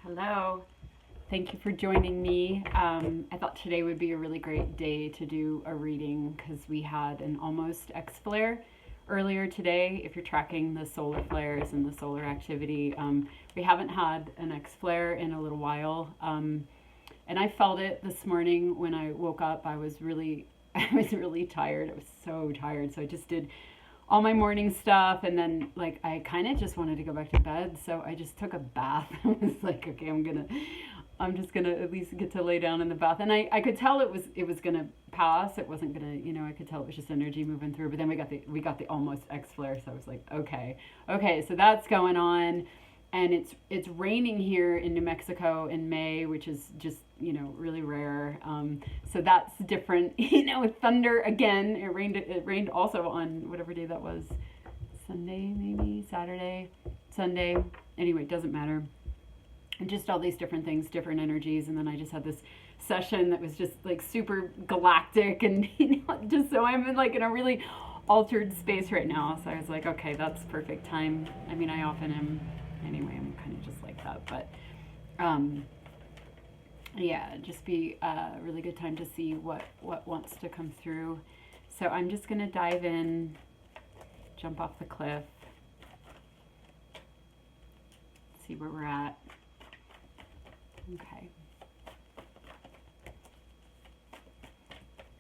Hello. Thank you for joining me. I thought today would be a really great day to do a reading because we had an almost X flare earlier today. If you're tracking the solar flares and the solar activity, we haven't had an X flare in a little while. And I felt it this morning when I woke up. I was really tired. I was so tired. So I just did all my morning stuff, and then like I kind of just wanted to go back to bed, so I just took a bath. I was like, okay, I'm just gonna at least get to lay down in the bath. And I could tell it was gonna pass. It wasn't gonna, I could tell it was just energy moving through. But then we got the almost X flare, so I was like, okay, so that's going on. And it's raining here in New Mexico in May, which is just really rare. So that's different. Thunder again. It rained also on whatever day that was, Sunday maybe, Saturday, Sunday. Anyway, it doesn't matter. And just all these different things, different energies. And then I just had this session that was just like super galactic, and just so I'm in a really altered space right now. So I was like, okay, that's perfect time. I mean, I often am. Anyway, I'm kind of just like that, but yeah, just be a really good time to see what wants to come through. So I'm just gonna dive in, jump off the cliff, see where we're at. Okay.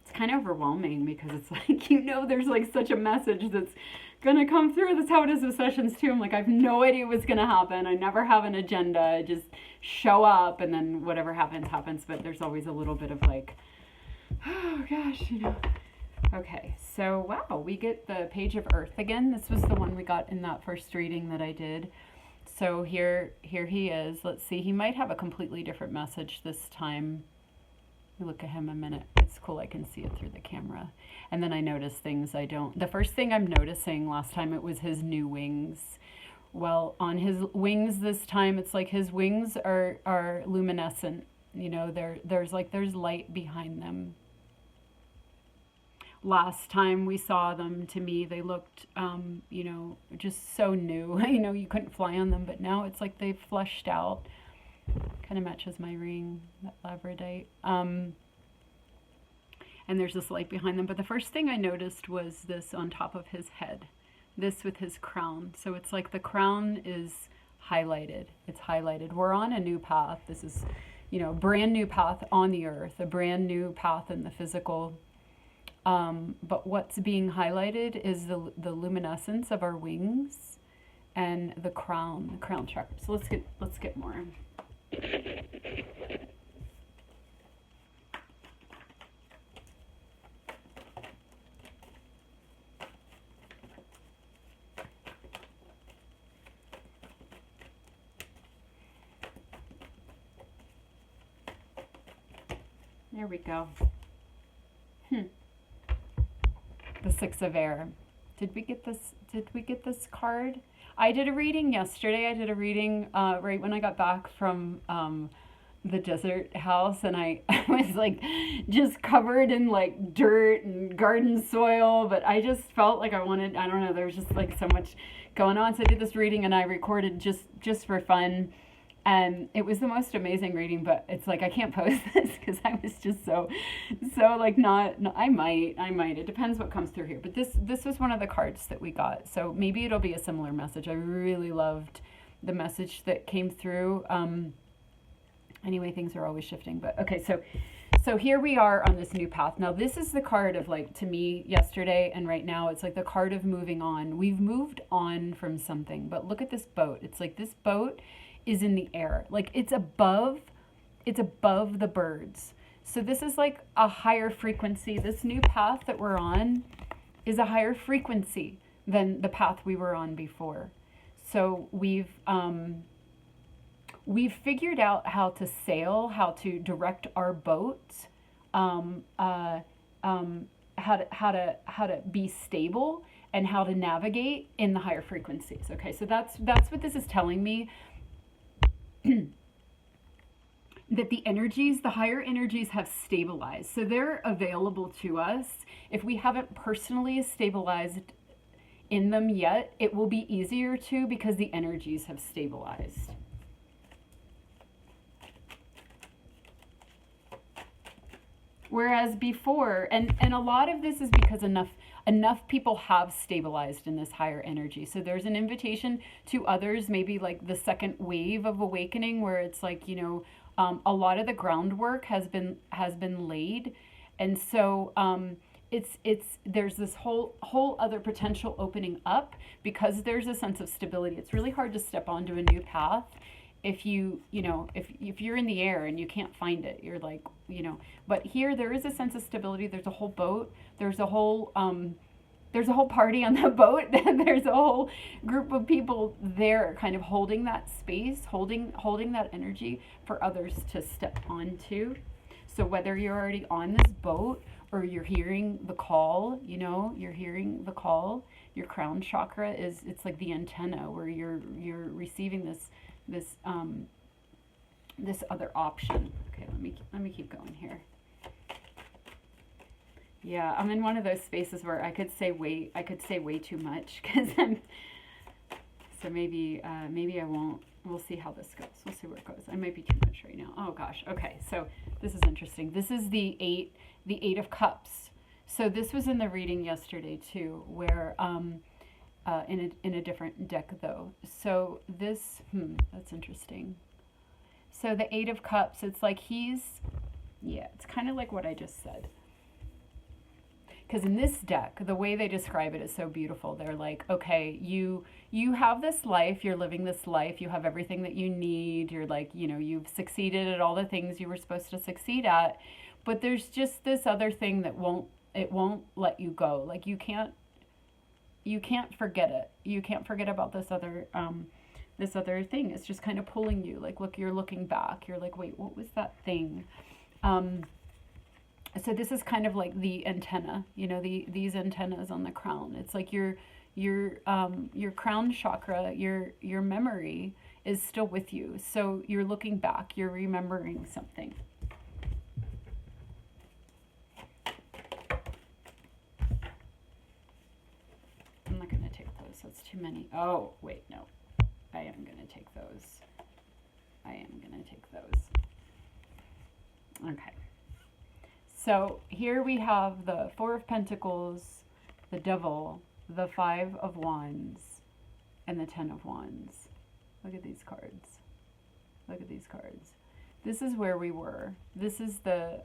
It's kind of overwhelming because it's like, there's like such a message that's gonna come through. That's how it is with sessions too. I'm like, I have no idea what's gonna happen. I never have an agenda. I just show up, and then whatever happens. But there's always a little bit of like, oh gosh, Okay, so wow, we get the Page of Earth again. This was the one we got in that first reading that I did. So here he is. Let's see. He might have a completely different message this time. Look at him a minute. It's cool. I can see it through the camera. And then I notice things I don't. The first thing I'm noticing, last time it was his new wings. Well, on his wings this time, it's like his wings are luminescent. There's light behind them. Last time we saw them, to me, they looked, just so new. You couldn't fly on them, but now it's like they've fleshed out. Kind of matches my ring, that labradorite. And there's this light behind them. But the first thing I noticed was this on top of his head, this with his crown. So it's like the crown is highlighted. It's highlighted. We're on a new path. This is, a brand new path on the earth, a brand new path in the physical. But what's being highlighted is the luminescence of our wings and the crown chakra. So let's get more. There we go. The Six of Air. Did we get this card? I did a reading yesterday. I did a reading right when I got back from the desert house, and I was like just covered in like dirt and garden soil, but I just felt like I don't know, there was just like so much going on. So I did this reading, and I recorded just for fun. And it was the most amazing reading, but it's like I can't post this because I was just so like not. I might. It depends what comes through here. But this was one of the cards that we got, so maybe it'll be a similar message. I really loved the message that came through. Anyway, things are always shifting, but okay. So here we are on this new path. Now this is the card of, like, to me yesterday and right now, it's like the card of moving on. We've moved on from something, but look at this boat. It's like this boat is in the air, like it's above the birds. So this is like a higher frequency. This new path that we're on is a higher frequency than the path we were on before. So we've figured out how to sail, how to direct our boats, how to be stable, and how to navigate in the higher frequencies. Okay, so that's what this is telling me. That the higher energies have stabilized. So they're available to us. If we haven't personally stabilized in them yet, it will be easier to, because the energies have stabilized. Whereas before, and a lot of this is because enough people have stabilized in this higher energy. So there's an invitation to others, maybe like the second wave of awakening, where it's like, a lot of the groundwork has been laid, and so it's there's this whole other potential opening up because there's a sense of stability. It's really hard to step onto a new path if if you're in the air and you can't find it. You're like, but here there is a sense of stability. There's a whole boat. There's a whole party on the boat. There's a whole group of people there kind of holding that space, holding that energy for others to step onto. So whether you're already on this boat or you're hearing the call, you're hearing the call, your crown chakra it's like the antenna where you're receiving this other option. Okay, let me keep going here. Yeah, I'm in one of those spaces where I could say way too much because so maybe I won't. We'll see how this goes. We'll see where it goes. I might be too much right now. Oh gosh. Okay, so this is interesting. This is the eight of cups. So this was in the reading yesterday too, where in a different deck though. So this that's interesting. So the Eight of Cups, it's like it's kind of like what I just said. Because in this deck, the way they describe it is so beautiful. They're like, okay, you have this life, you're living this life, you have everything that you need, you're like, you've succeeded at all the things you were supposed to succeed at, but there's just this other thing that won't let you go. Like you can't forget it. You can't forget about this other thing. It's just kind of pulling you. Like, look, you're looking back. You're like, wait, what was that thing? So this is kind of like the antenna, these antennas on the crown. It's like your crown chakra, your memory is still with you. So you're looking back, you're remembering something. I'm not going to take those. That's too many. Oh, wait, no. I am going to take those. Okay. So here we have the Four of Pentacles, the Devil, the Five of Wands, and the Ten of Wands. Look at these cards. This is where we were. This is the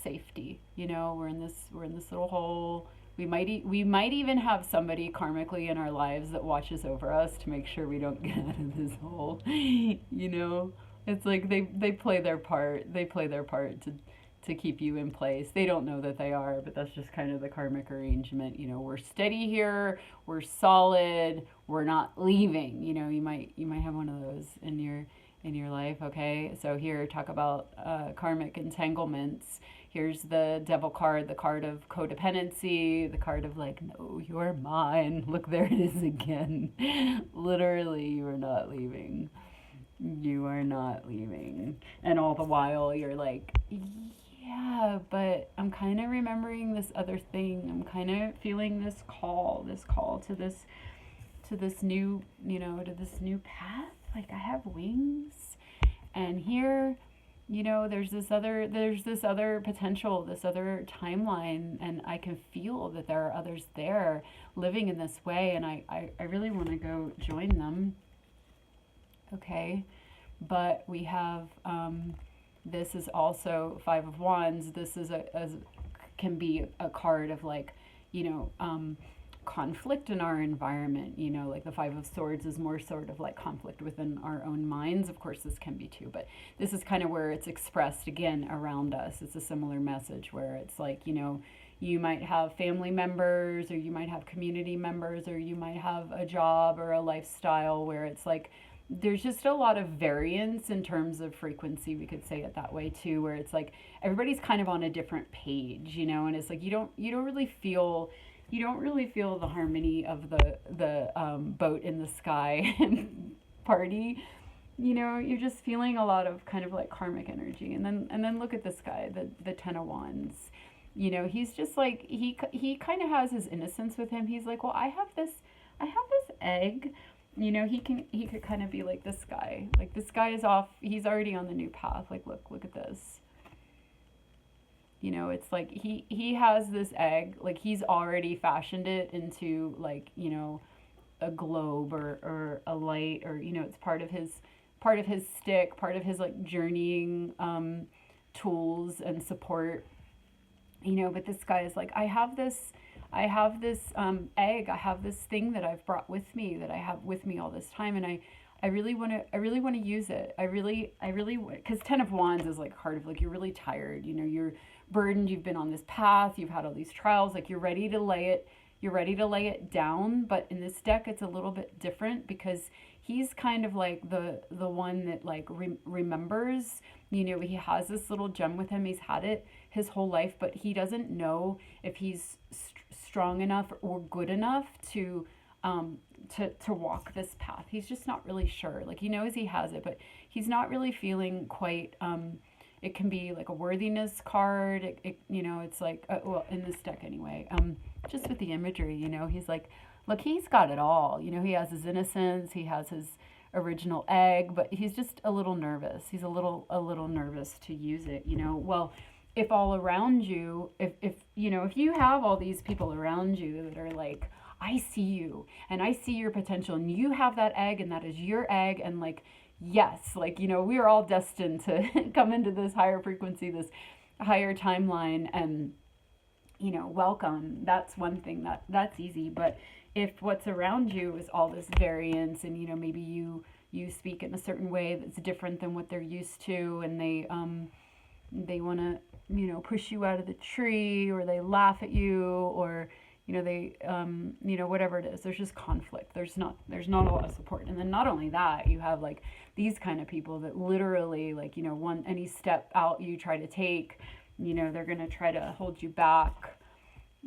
safety. We're in this little hole. We might even have somebody karmically in our lives that watches over us to make sure we don't get out of this hole. It's like they play their part. They play their part to keep you in place. They don't know that they are, but that's just kind of the karmic arrangement. We're steady here. We're solid. We're not leaving. You might have one of those in your life. Okay, so here talk about karmic entanglements. Here's the Devil card, the card of codependency, the card of like, no, you're mine. Look, there it is again. Literally, you are not leaving. You are not leaving. And all the while, you're like, yeah, but I'm kind of remembering this other thing. I'm kind of feeling this call to this new, to this new path. Like I have wings, and here, there's this other potential, this other timeline, and I can feel that there are others there living in this way, and I really want to go join them. Okay, but we have this is also Five of Wands. This is can be a card of like, conflict in our environment. Like the Five of Swords is more sort of like conflict within our own minds. Of course, this can be too, but this is kind of where it's expressed again around us. It's a similar message where it's like, you might have family members, or you might have community members, or you might have a job or a lifestyle where it's like, there's just a lot of variance in terms of frequency, we could say it that way too, where it's like everybody's kind of on a different page, and it's like you don't really feel the harmony of the boat in the sky party. You're just feeling a lot of kind of like karmic energy, and then look at this guy, the Ten of Wands. He's just like he kind of has his innocence with him. He's like, well, I have this egg. He could kind of be like this guy. Like this guy is off. He's already on the new path. Like look at this. You know, it's like he has this egg, like he's already fashioned it into like, you know, a globe or a light, or you know, it's part of his stick, part of his like journeying tools and support, you know. But this guy is like, I have this egg, I have this thing that I've brought with me, that I have with me all this time, and I really want to use it. I really because 10 of Wands is like heart of like, you're really tired, you know, you're burdened, you've been on this path, you've had all these trials, like you're ready to lay it down. But in this deck it's a little bit different, because he's kind of like the one that like remembers, you know. He has this little gem with him, he's had it his whole life, but he doesn't know if he's strong enough or good enough to walk this path. He's just not really sure. Like he knows he has it, but he's not really feeling quite. It can be like a worthiness card. You know, it's like well, in this deck anyway. Just with the imagery, you know, he's like, look, he's got it all. You know, he has his innocence, he has his original egg, but he's just a little nervous. He's a little nervous to use it. You know, well, if all around you, if you know, if you have all these people around you that are like, I see you and I see your potential, and you have that egg and that is your egg, and like, yes, like, you know, we are all destined to come into this higher frequency, this higher timeline, and you know, welcome. That's one thing that's easy. But if what's around you is all this variance, and you know, maybe you speak in a certain way that's different than what they're used to, and they want to, you know, push you out of the tree, or they laugh at you, or you know, they you know, whatever it is, there's just conflict, there's not a lot of support. And then not only that, you have like these kind of people that literally, like, you know, one any step out you try to take, you know, they're going to try to hold you back.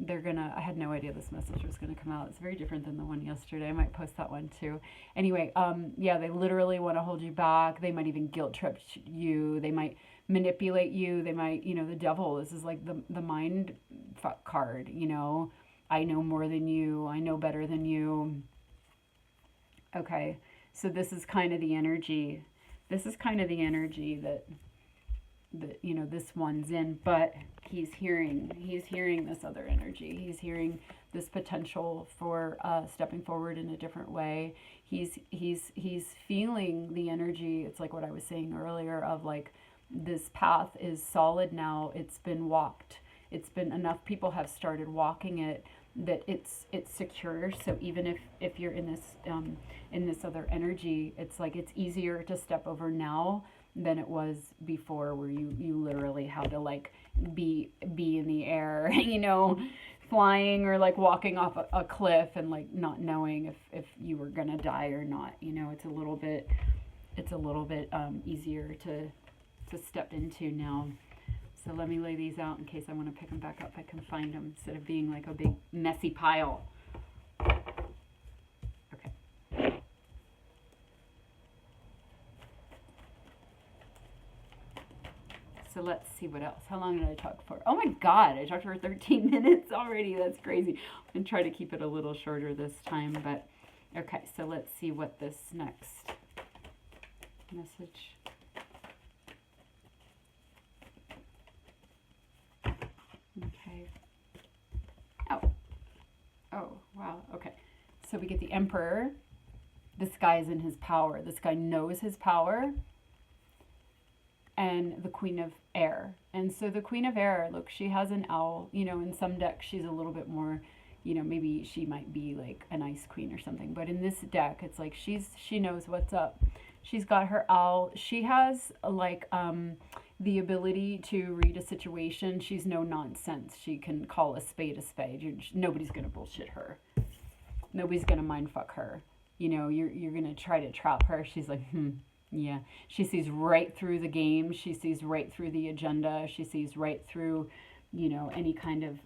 I had no idea this message was going to come out. It's very different than the one yesterday. I might post that one too. Anyway, yeah, they literally want to hold you back. They might even guilt trip you. They might manipulate you. They might, you know, the devil, this is like the mind fuck card, you know. I know more than you. I know better than you. Okay. So this is kind of the energy. This is kind of the energy that you know, this one's in. But he's hearing this other energy. He's hearing this potential for stepping forward in a different way. He's feeling the energy. It's like what I was saying earlier of like, this path is solid now. It's been walked. It's been enough people have started walking it, that it's secure. So even if you're in this other energy, it's like it's easier to step over now than it was before, where you literally had to like be in the air, you know, flying, or like walking off a cliff, and like not knowing if you were gonna die or not. You know, it's a little bit easier to step into now. So let me lay these out in case I want to pick them back up. I can find them instead of being like a big messy pile. Okay. So let's see what else. How long did I talk for? Oh my God, I talked for 13 minutes already. That's crazy. I'm going to try to keep it a little shorter this time. But okay, so let's see what this next message. Okay. Oh, wow. Okay. So we get the Emperor. This guy is in his power. This guy knows his power. And the Queen of Air. And so the Queen of Air, look, she has an owl. You know, in some decks, she's a little bit more, you know, maybe she might be like an ice queen or something. But in this deck, it's like she knows what's up. She's got her owl. She has like the ability to read a situation. She's no nonsense. She can call a spade a spade. Nobody's going to bullshit her. Nobody's going to mindfuck her. You know, you're going to try to trap her. She's like, yeah. She sees right through the game. She sees right through the agenda. She sees right through, you know, any kind of,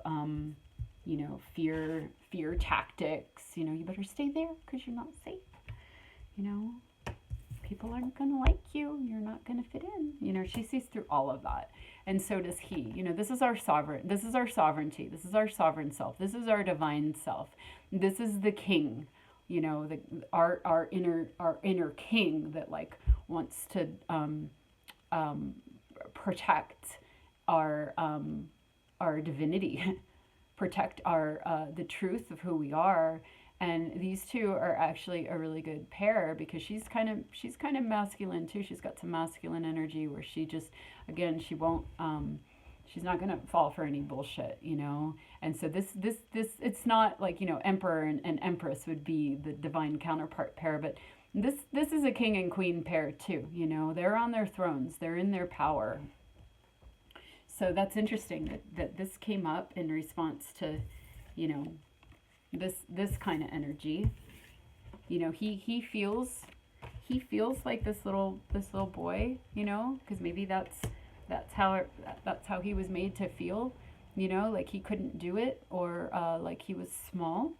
you know, fear tactics. You know, you better stay there because you're not safe. You know, people aren't going to like you. You're not going to fit in. You know, she sees through all of that. And so does he. You know, this is our sovereign. This is our sovereignty. This is our sovereign self. This is our divine self. This is the king. You know, our inner king that like wants to protect our our divinity, protect our the truth of who we are. And these two are actually a really good pair because she's kind of masculine too. She's got some masculine energy where she just, again, she won't she's not going to fall for any bullshit, you know. And so this it's not like, you know, emperor and empress would be the divine counterpart pair, but this is a king and queen pair too, you know. They're on their thrones, they're in their power. So that's interesting that this came up in response to, you know, this kind of energy. You know, he feels like this little boy, you know, because maybe that's how he was made to feel, you know, like he couldn't do it, or like he was small.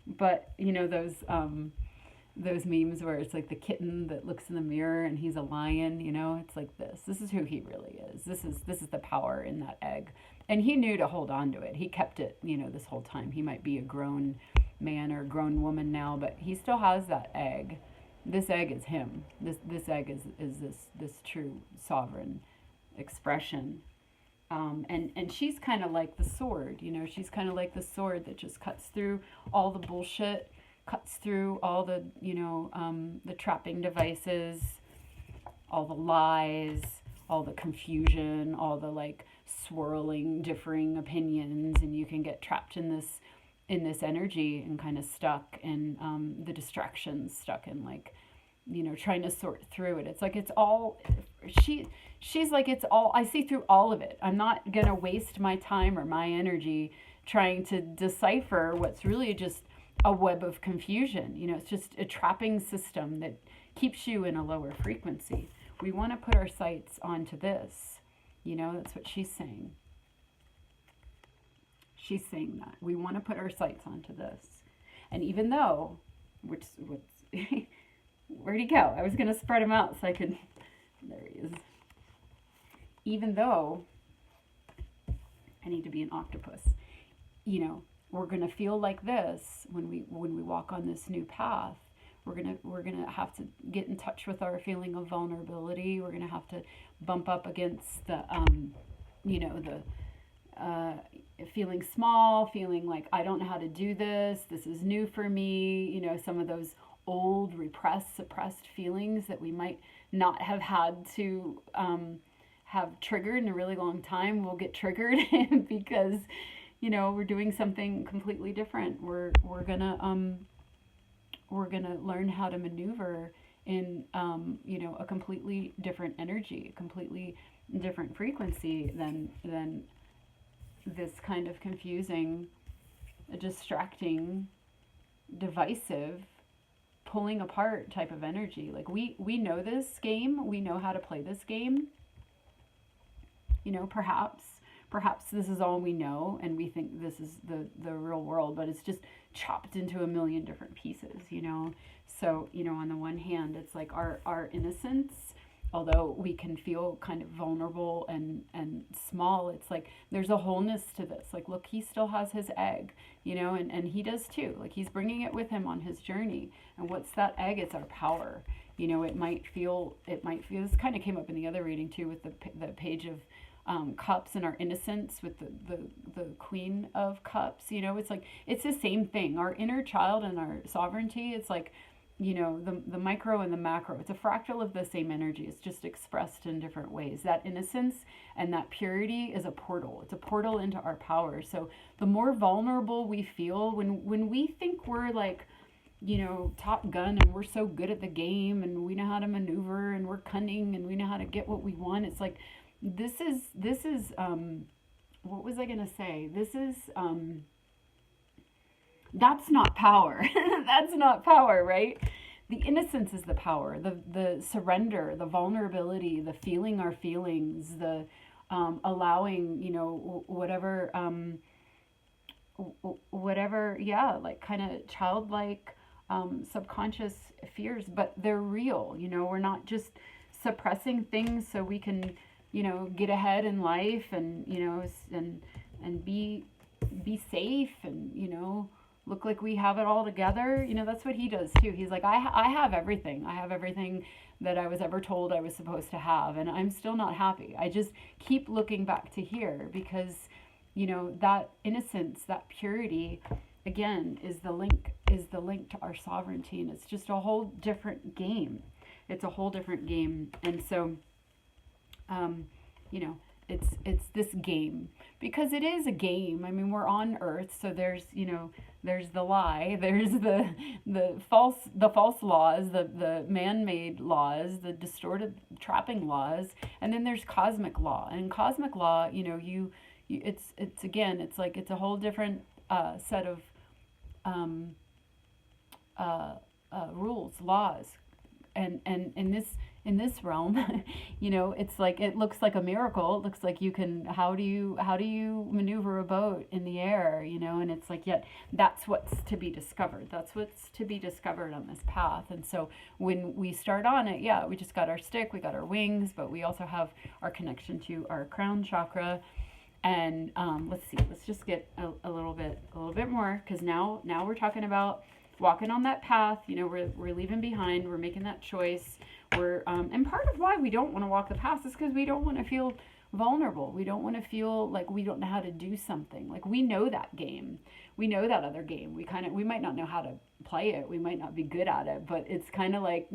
But you know those memes where it's like the kitten that looks in the mirror and he's a lion, you know. It's like this is who he really is. This is the power in that egg. And he knew to hold on to it. He kept it, you know, this whole time. He might be a grown man or a grown woman now, but he still has that egg. This egg is him. This egg is this true sovereign expression. And she's kind of like the sword, you know. She's kind of like the sword that just cuts through all the bullshit, cuts through all the, you know, the trapping devices, all the lies, all the confusion, all the like swirling, differing opinions, and you can get trapped in this energy and kind of stuck in the distractions, stuck in like, you know, trying to sort through it. It's like it's all she's like it's all, I see through all of it. I'm not gonna waste my time or my energy trying to decipher what's really just a web of confusion. You know, it's just a trapping system that keeps you in a lower frequency. We want to put our sights onto this. You know, that's what she's saying. She's saying that. We want to put our sights onto this. And even though, where'd he go? I was going to spread him out so I could, there he is. Even though I need to be an octopus, you know, we're going to feel like this when we walk on this new path. We're going to have to get in touch with our feeling of vulnerability. We're going to have to bump up against the you know, the feeling small, feeling like I don't know how to do this. This is new for me. You know, some of those old repressed, suppressed feelings that we might not have had to have triggered in a really long time will get triggered because, you know, we're doing something completely different. We're gonna learn how to maneuver in you know, a completely different energy, a completely different frequency than this kind of confusing, distracting, divisive, pulling apart type of energy. Like we know this game, we know how to play this game. You know, perhaps this is all we know and we think this is the real world, but it's just chopped into a million different pieces, you know. So, you know, on the one hand, it's like our innocence, although we can feel kind of vulnerable and small, it's like there's a wholeness to this. Like, look, he still has his egg, you know, and he does too. Like, he's bringing it with him on his journey. And what's that egg? It's our power. You know, it might feel, this kind of came up in the other reading too, with the page of cups and our innocence with the Queen of Cups. You know, it's like it's the same thing. Our inner child and our sovereignty, it's like, you know, the micro and the macro, it's a fractal of the same energy. It's just expressed in different ways. That innocence and that purity is a portal. It's a portal into our power. So the more vulnerable we feel, when we think we're like, you know, Top Gun and we're so good at the game and we know how to maneuver and we're cunning and we know how to get what we want, it's like this is what was I gonna say? That's not power. That's not power, right? The innocence is the power, the surrender, the vulnerability, the feeling our feelings, the allowing, you know, whatever, yeah, like kind of childlike subconscious fears, but they're real. You know, we're not just suppressing things so we can, you know, get ahead in life and, you know, and be safe and, you know, look like we have it all together. You know, that's what he does too. He's like, I have everything. I have everything that I was ever told I was supposed to have, and I'm still not happy. I just keep looking back to here because that innocence, that purity, again, is the link to our sovereignty, and it's just a whole different game. It's a whole different game. And so, um, you know, it's this game, because it is a game. I mean, we're on Earth, so there's the lie, there's the false laws, the man-made laws, the distorted trapping laws, and then there's cosmic law. And cosmic law, it's again, it's like it's a whole different set of um, rules, laws, and in this realm, it's like it looks like a miracle. It looks like you can. How do you maneuver a boat in the air? And it's like, yet that's what's to be discovered. That's what's to be discovered on this path. And so when we start on it, yeah, we just got our stick, we got our wings, but we also have our connection to our crown chakra. And let's see, let's just get a little bit more, because now we're talking about walking on that path. We're leaving behind, we're making that choice. And part of why we don't want to walk the path is because we don't want to feel vulnerable. We don't want to feel like we don't know how to do something. Like, we know that game, we know that other game. We might not know how to play it, we might not be good at it, but it's kind of like,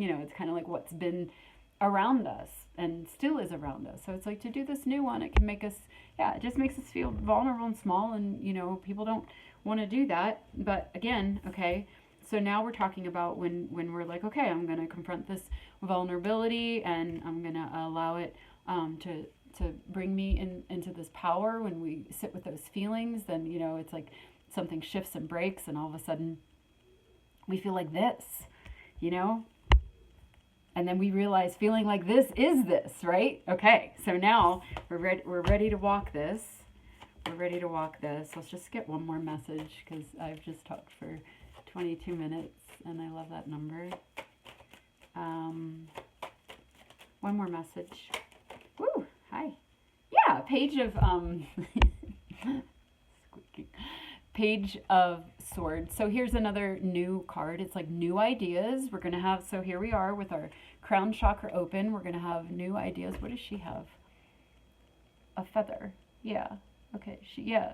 what's been around us and still is around us. So it's like, to do this new one, it can make us, it just makes us feel vulnerable and small, and people don't want to do that. But again, okay, so now we're talking about when we're like, okay, I'm going to confront this vulnerability, and I'm going to allow it to bring me into this power. When we sit with those feelings, then it's like something shifts and breaks, and all of a sudden we feel like this, and then we realize feeling like this is this, right? Okay, so now we're ready to walk this. We're ready to walk this. Let's just get one more message, because I've just talked for 22 minutes, and I love that number. One more message. Woo, hi. Yeah, Page of Page of Swords. So here's another new card. It's like new ideas. We're going to have, so here we are with our crown chakra open. We're going to have new ideas. What does she have? A feather. Yeah. Okay.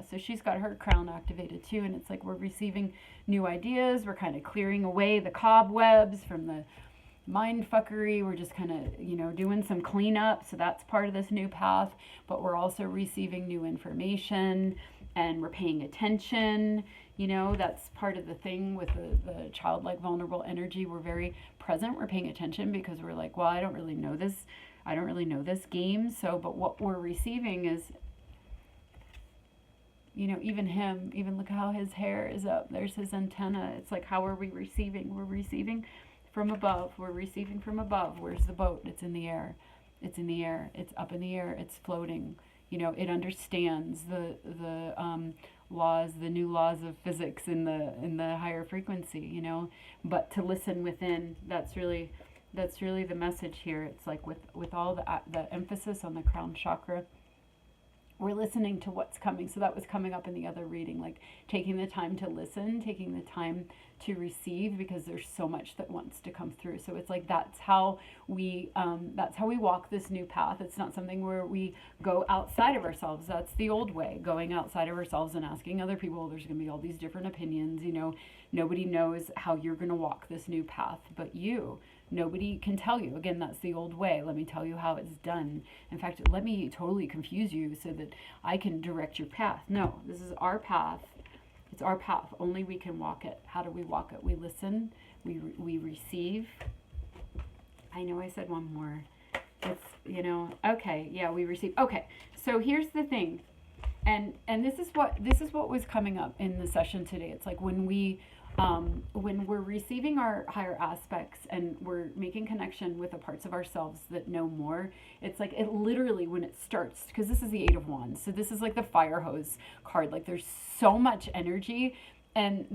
So she's got her crown activated too. And it's like we're receiving new ideas. We're kind of clearing away the cobwebs from the mind fuckery. We're just kind of, doing some cleanup. So that's part of this new path. But we're also receiving new information, and we're paying attention. That's part of the thing with the childlike vulnerable energy. We're very present. We're paying attention, because we're like, well, I don't really know this game. So, but what we're receiving is, even look how his hair is up. There's his antenna. It's like, how are we receiving? We're receiving from above. We're receiving from above. Where's the boat? It's in the air. It's in the air. It's up in the air. It's floating. It understands the laws, the new laws of physics in the higher frequency. But to listen within, that's really the message here. It's like with all the emphasis on the crown chakra, we're listening to what's coming. So that was coming up in the other reading, like taking the time to listen, taking the time to receive, because there's so much that wants to come through. So it's like that's how we walk this new path. It's not something where we go outside of ourselves. That's the old way, going outside of ourselves and asking other people. There's going to be all these different opinions. Nobody knows how you're going to walk this new path but you. Nobody can tell you. Again, that's the old way. Let me tell you how it's done. In fact, let me totally confuse you so that I can direct your path. No, this is our path. It's our path. Only we can walk it. How do we walk it? We listen. We receive. I know I said one more. It's, okay. Yeah, we receive. Okay. So here's the thing. And this is what was coming up in the session today. It's like when we're receiving our higher aspects and we're making connection with the parts of ourselves that know more, it's like it literally, when it starts, because this is the Eight of Wands, so this is like the fire hose card. Like, there's so much energy, and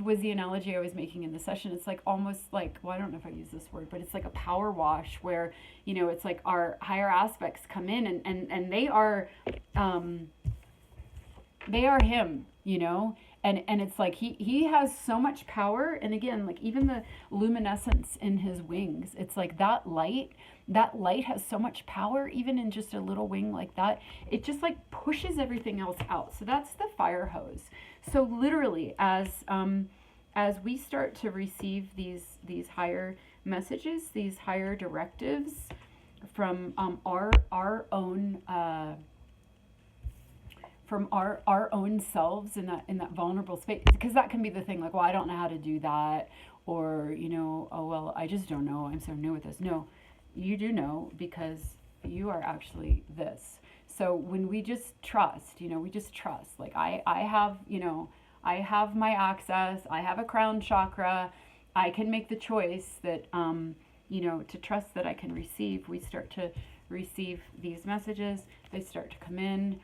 was the analogy I was making in the session. It's like almost like, well, I don't know if I use this word, but it's like a power wash where it's like our higher aspects come in, and they are him, And it's like he has so much power. And again, like even the luminescence in his wings, it's like that light has so much power, even in just a little wing like that. It just like pushes everything else out. So that's the fire hose. So literally, as we start to receive these higher messages, these higher directives from our own from our own selves in that vulnerable space, because that can be the thing, like, well, I don't know how to do that, or oh well, I just don't know, I'm so new with this. No, you do know, because you are actually this. So when we just trust, we just trust, like I have, I have my access, I have a crown chakra, I can make the choice that to trust that I can receive. We start to receive these messages, they start to come in.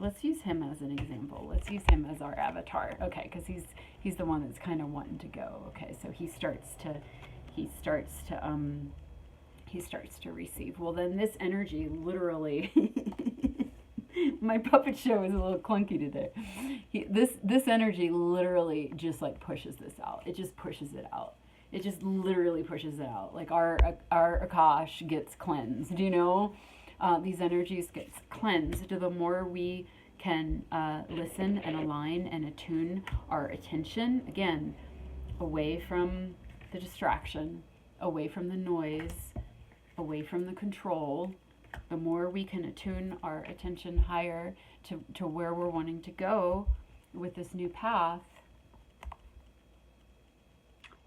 Let's use him as an example. Let's use him as our avatar. Okay, because he's the one that's kind of wanting to go. Okay, so he starts to receive. Well, then this energy literally my puppet show is a little clunky today. This energy literally just like pushes this out. It just pushes it out. It just literally pushes it out. Like our Akash gets cleansed, these energies get cleansed. The more we can listen and align and attune our attention, again, away from the distraction, away from the noise, away from the control, the more we can attune our attention higher to where we're wanting to go with this new path.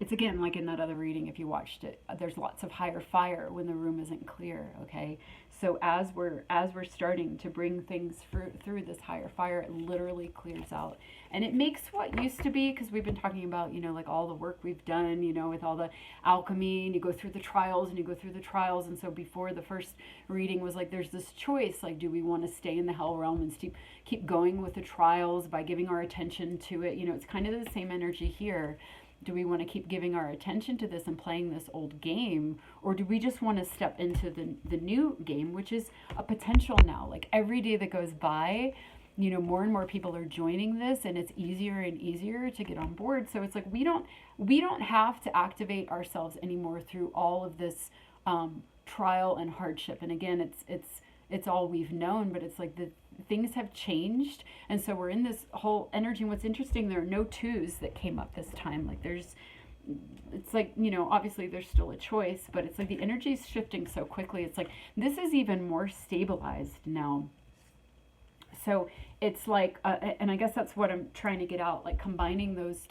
It's again like in that other reading, if you watched it, there's lots of higher fire when the room isn't clear. Okay, so as we're starting to bring things through this higher fire, it literally clears out, and it makes what used to be, because we've been talking about like all the work we've done, with all the alchemy, and you go through the trials and you go through the trials. And so before the first reading was like, there's this choice, like, do we want to stay in the hell realm and keep going with the trials by giving our attention to it? It's kind of the same energy here. Do we want to keep giving our attention to this and playing this old game? Or do we just want to step into the new game, which is a potential now? Like every day that goes by, more and more people are joining this, and it's easier and easier to get on board. So it's like we don't have to activate ourselves anymore through all of this trial and hardship. And again, it's all we've known, but it's like the things have changed, and so we're in this whole energy. And what's interesting, there are no twos that came up this time. Like it's like, obviously there's still a choice, but it's like the energy is shifting so quickly. It's like this is even more stabilized now. So it's like, and I guess that's what I'm trying to get out, like combining those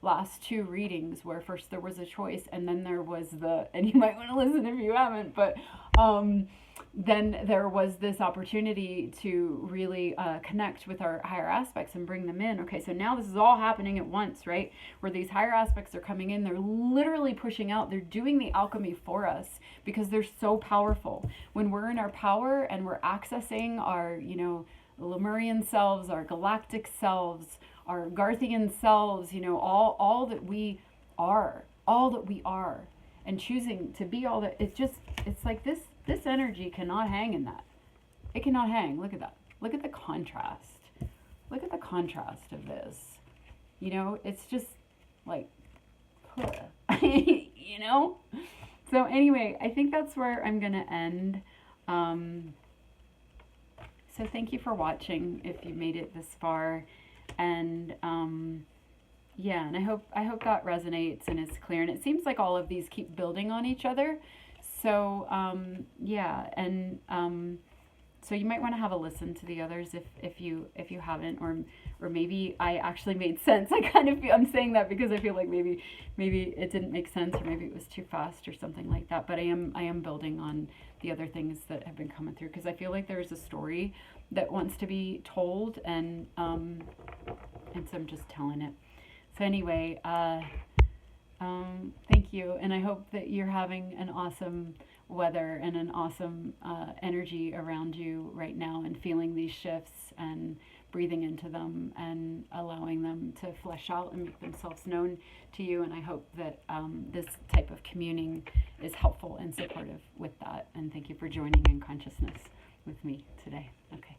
last two readings, where first there was a choice, and then there was and you might want to listen if you haven't, but then there was this opportunity to really connect with our higher aspects and bring them in. Okay, so now this is all happening at once, right? Where these higher aspects are coming in, they're literally pushing out, they're doing the alchemy for us, because they're so powerful. When we're in our power and we're accessing our, Lemurian selves, our galactic selves, our Garthian selves, all that we are, and choosing to be all that, it's like this energy cannot hang in that. It cannot hang. Look at that. Look at the contrast. Look at the contrast of this. It's just like, So anyway, I think that's where I'm going to end. So thank you for watching if you made it this far. And yeah, and I hope that resonates and is clear. And it seems like all of these keep building on each other. So yeah, and so you might want to have a listen to the others if you haven't, or maybe I actually made sense. I'm saying that because I feel like maybe it didn't make sense, or maybe it was too fast or something like that. But I am building on the other things that have been coming through, because I feel like there's a story that wants to be told, and so I'm just telling it. So anyway, thank you, and I hope that you're having an awesome weather and an awesome energy around you right now, and feeling these shifts and breathing into them and allowing them to flesh out and make themselves known to you. And I hope that this type of communing is helpful and supportive with that. And thank you for joining in consciousness with me today. Okay.